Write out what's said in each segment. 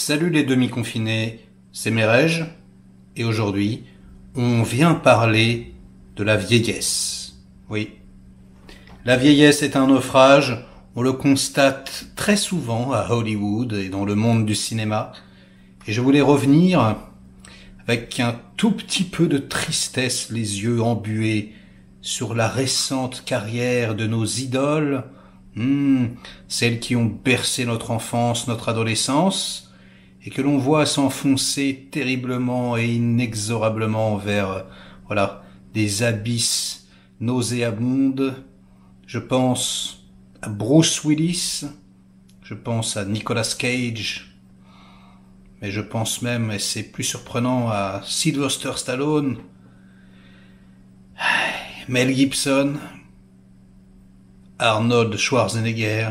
Salut les demi-confinés, c'est Merej, et aujourd'hui, on vient parler de la vieillesse. Oui, la vieillesse est un naufrage, on le constate très souvent à Hollywood et dans le monde du cinéma, et je voulais revenir avec un tout petit peu de tristesse, les yeux embués, sur la récente carrière de nos idoles, celles qui ont bercé notre enfance, notre adolescence, et que l'on voit s'enfoncer terriblement et inexorablement vers, des abysses nauséabondes. Je pense à Bruce Willis, je pense à Nicolas Cage, mais je pense même, et c'est plus surprenant, à Sylvester Stallone, Mel Gibson, Arnold Schwarzenegger.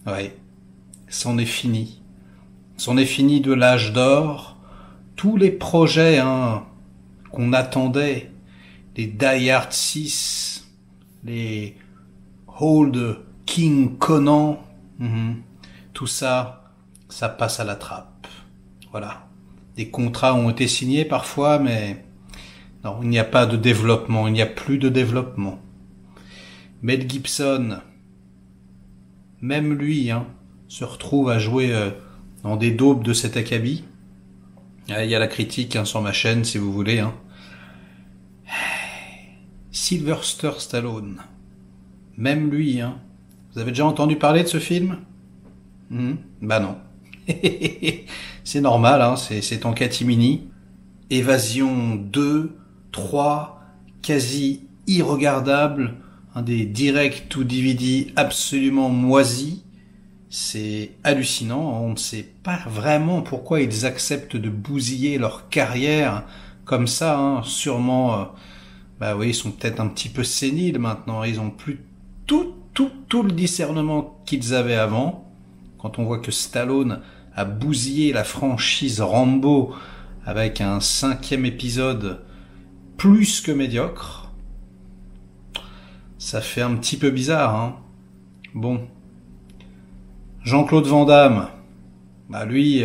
Ouais, c'en est fini. C'en est fini de l'âge d'or. Tous les projets qu'on attendait, les Die Hard 6, les Old King Conan, tout ça, ça passe à la trappe. Voilà. Des contrats ont été signés parfois, mais non, il n'y a pas de développement, il n'y a plus de développement. Mel Gibson, même lui, se retrouve à jouer dans des daubes de cet acabit. Il y a la critique sur ma chaîne, si vous voulez. Sylvester Stallone, même lui, Vous avez déjà entendu parler de ce film? Bah non. C'est normal, c'est en catimini. Évasion 2, 3, quasi irregardable, des directs to DVD absolument moisis. C'est hallucinant, on ne sait pas vraiment pourquoi ils acceptent de bousiller leur carrière comme ça, sûrement, ils sont peut-être un petit peu séniles maintenant, ils ont plus tout le discernement qu'ils avaient avant. Quand on voit que Stallone a bousillé la franchise Rambo avec un 5e épisode plus que médiocre, ça fait un petit peu bizarre, Bon. Jean-Claude Van Damme, lui,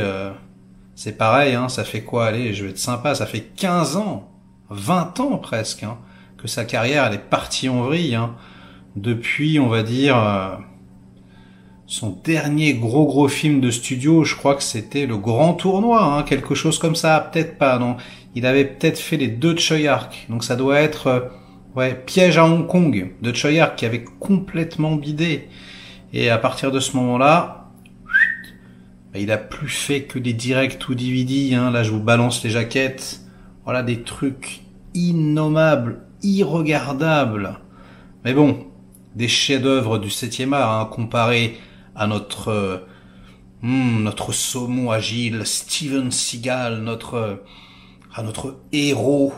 c'est pareil, ça fait quoi? Allez, je vais être sympa, ça fait 15 ans, 20 ans presque, que sa carrière, elle est partie en vrille, depuis, on va dire, son dernier gros film de studio, je crois que c'était Le Grand Tournoi, quelque chose comme ça, peut-être pas, non. Il avait peut-être fait les 2 de Tsui Hark, donc ça doit être, Piège à Hong Kong, de Tsui Hark, qui avait complètement bidé. Et à partir de ce moment-là, il a plus fait que des directs ou DVD, là je vous balance les jaquettes. Voilà, des trucs innommables, irregardables. Mais bon, des chefs-d'œuvre du 7e art, comparé à notre saumon agile, Steven Seagal, notre héros.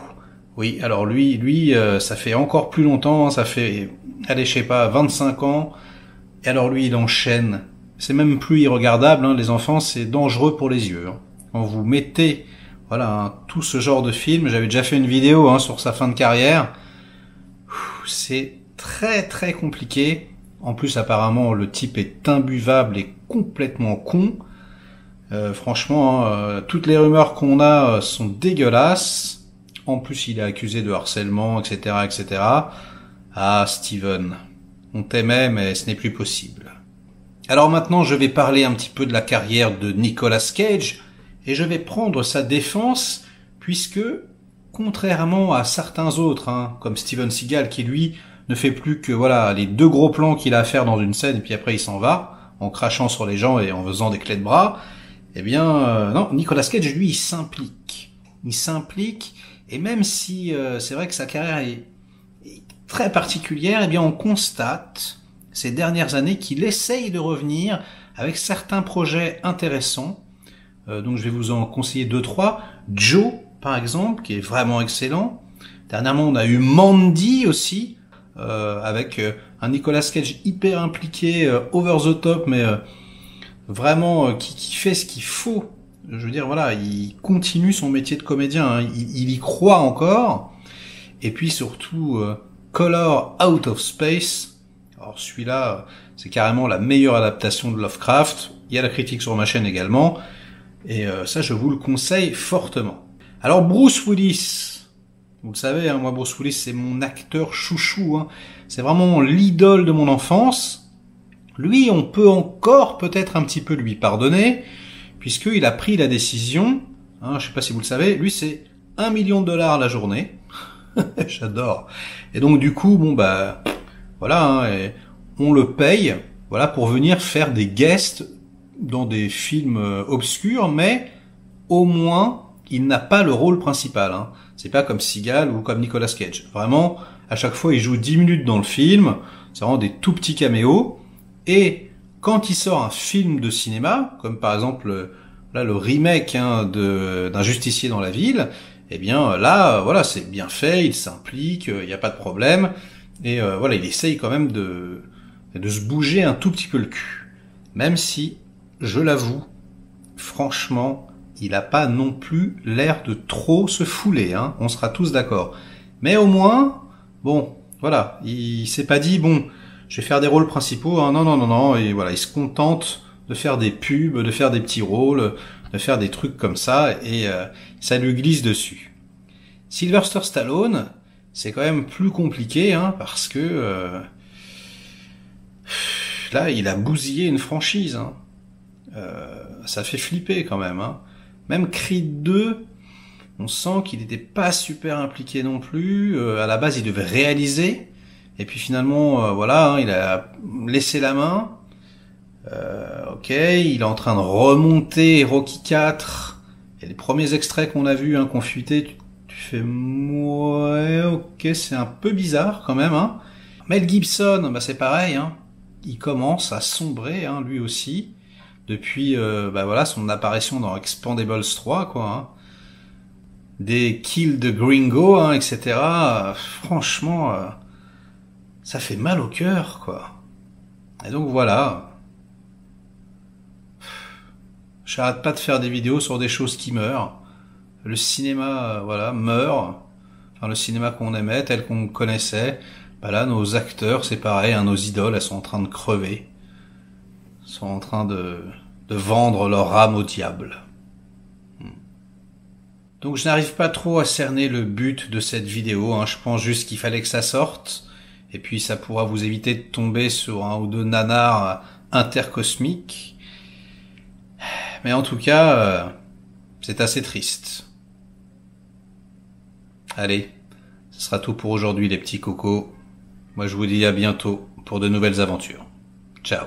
Oui, alors lui, ça fait encore plus longtemps, ça fait, allez, je sais pas, 25 ans. Et alors lui, il enchaîne. C'est même plus irregardable, les enfants, c'est dangereux pour les yeux. Quand vous mettez, tout ce genre de film, j'avais déjà fait une vidéo sur sa fin de carrière. C'est très très compliqué. En plus, apparemment, le type est imbuvable et complètement con. Franchement, toutes les rumeurs qu'on a sont dégueulasses. En plus, il est accusé de harcèlement, etc., etc. Ah, Steven, on t'aimait, mais ce n'est plus possible. Alors maintenant, je vais parler un petit peu de la carrière de Nicolas Cage, et je vais prendre sa défense, puisque, contrairement à certains autres, comme Steven Seagal, qui lui ne fait plus que les 2 gros plans qu'il a à faire dans une scène, et puis après il s'en va, en crachant sur les gens et en faisant des clés de bras, non, Nicolas Cage, lui, il s'implique. Il s'implique, et même si c'est vrai que sa carrière est très particulière, on constate ces dernières années qu'il essaye de revenir avec certains projets intéressants. Donc je vais vous en conseiller 2-3. Joe, par exemple, qui est vraiment excellent. Dernièrement, on a eu Mandy aussi, avec un Nicolas Cage hyper impliqué, over the top, mais vraiment qui fait ce qu'il faut. Je veux dire, il continue son métier de comédien, il y croit encore. Et puis surtout, Color Out of Space. Alors celui-là, c'est carrément la meilleure adaptation de Lovecraft. Il y a la critique sur ma chaîne également. Et ça, je vous le conseille fortement. Alors Bruce Willis, vous le savez, hein, moi Bruce Willis, c'est mon acteur chouchou. Hein. C'est vraiment l'idole de mon enfance. Lui, on peut encore peut-être un petit peu lui pardonner, puisqu'il a pris la décision, hein, je sais pas si vous le savez, lui c'est $1 million la journée. J'adore. Et donc du coup, bon bah voilà, hein, et on le paye, voilà, pour venir faire des guests dans des films obscurs, mais au moins il n'a pas le rôle principal. Hein. C'est pas comme Seagal ou comme Nicolas Cage. Vraiment, à chaque fois, il joue 10 minutes dans le film. C'est vraiment des tout petits caméos. Et quand il sort un film de cinéma, comme par exemple là le remake hein, d'un Justicier dans la ville, eh bien là, voilà, c'est bien fait, il s'implique, il n'y a pas de problème. Et voilà, il essaye quand même de se bouger un tout petit peu le cul. Même si, je l'avoue, franchement, il n'a pas non plus l'air de trop se fouler, hein, on sera tous d'accord. Mais au moins, bon, voilà, il s'est pas dit, bon, je vais faire des rôles principaux, hein, non, et voilà, il se contente de faire des pubs, de faire des petits rôles, de faire des trucs comme ça, et ça lui glisse dessus. Sylvester Stallone, c'est quand même plus compliqué, hein, parce que là, il a bousillé une franchise, hein. Ça fait flipper quand même, hein. Même Creed 2, on sent qu'il n'était pas super impliqué non plus. À la base, il devait réaliser. Et puis finalement, voilà, hein, il a laissé la main. Ok, il est en train de remonter Rocky 4. Et les premiers extraits qu'on a vus, hein, qu'on fuitait, tu fais... Ouais, ok, c'est un peu bizarre quand même. Hein. Mel Gibson, bah, c'est pareil. Hein. Il commence à sombrer, hein, lui aussi. Depuis bah voilà, son apparition dans Expendables 3, quoi. Hein. Des Kill the Gringo, hein, etc. Franchement, ça fait mal au cœur, quoi. Et donc voilà. J'arrête pas de faire des vidéos sur des choses qui meurent. Le cinéma, voilà, meurt. Enfin, le cinéma qu'on aimait, tel qu'on connaissait. Bah là, nos acteurs, c'est pareil, hein, nos idoles, elles sont en train de crever. Sont en train de vendre leur âme au diable. Donc je n'arrive pas trop à cerner le but de cette vidéo, hein. Je pense juste qu'il fallait que ça sorte, et puis ça pourra vous éviter de tomber sur un ou deux nanars intercosmiques. Mais en tout cas, c'est assez triste. Allez, ce sera tout pour aujourd'hui les petits cocos. Moi je vous dis à bientôt pour de nouvelles aventures. Ciao.